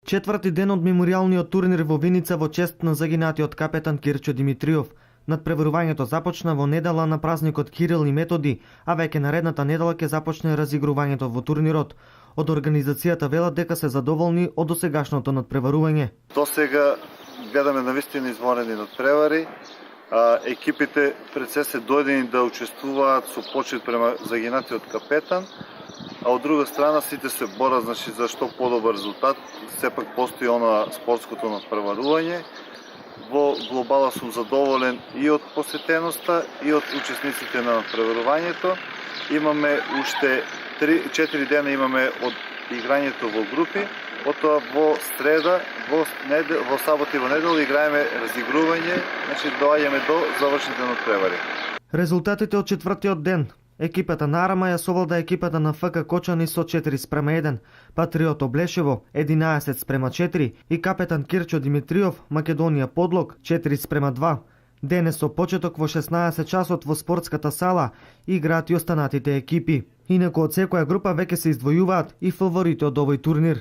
Четврти ден од меморијалниот турнир во Виница во чест на загинатиот капетан Кирчо Димитриов. Надпреварувањето започна во недела на празникот Кирил и Методи, а веќе наредната недела ќе започне разигрувањето во турнирот. Од организацијата велат дека се задоволни од досегашното надпреварување. До сега гледаме навистина изворени надпревари. Екипите пред се дојдени да учествуваат со почит према загинатиот капетан, а од друга страна сите се борат за што подобар резултат. Сепак постои спортското надпреварување. Во глобала сум задоволен и од посетеноста и од учесниците на надпреварувањето. Имаме уште 4 дена имаме од играњето во групи. Потоа во среда, во сабота и во недела играеме разигрување, доаѓаме до завршните надпревари. Резултатите од четвртиот ден. Екипата на Арама ја совлада екипата на ФК Кочани со 4:1, Патриот Облешево 11:4 и капетан Кирчо Димитриов Македонија Подлог 4:2. Денес со почеток во 16 часот во спортската сала играат и останатите екипи. Инаку од секоја група веќе се издвојуваат и фаворити од овој турнир.